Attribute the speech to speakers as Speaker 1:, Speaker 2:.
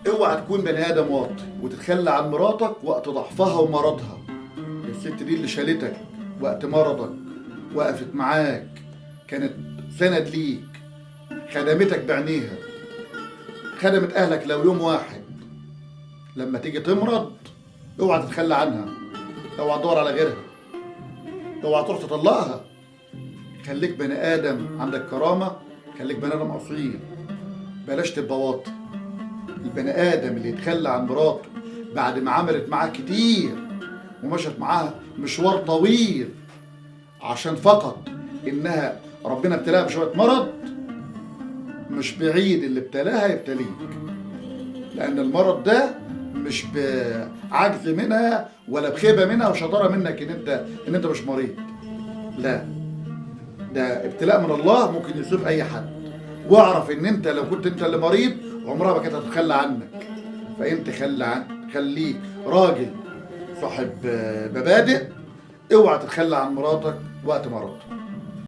Speaker 1: اوعى تكون بني ادم واطي وتتخلى عن مراتك وقت ضعفها ومرضها. الست دي اللي شالتك وقت مرضك، وقفت معاك، كانت سند ليك، خدمتك بعينيها، خدمت اهلك لو يوم واحد. لما تيجي تمرض اوعى تتخلى عنها، اوعى تدور على غيرها، اوعى تروح تطلقها. خليك بني ادم عندك كرامه، خليك بني ادم اصيل، بلاش تبقى واطي. البني ادم اللي يتخلى عن مراته بعد ما عملت معاه كتير ومشت معاها مشوار طويل عشان فقط انها ربنا ابتلاها بشويه مرض، مش بعيد اللي ابتلاها يبتليك. لان المرض ده مش بعجز منها ولا بخيبه منها وشطاره منك ان انت مش مريض، لا، ده ابتلاء من الله ممكن يصيب اي حد. واعرف ان انت لو كنت انت اللي مريض عمرها ما كانت هتتخلى عنك. فانت خليك راجل صاحب مبادئ، اوعى تتخلى عن مراتك وقت مرض.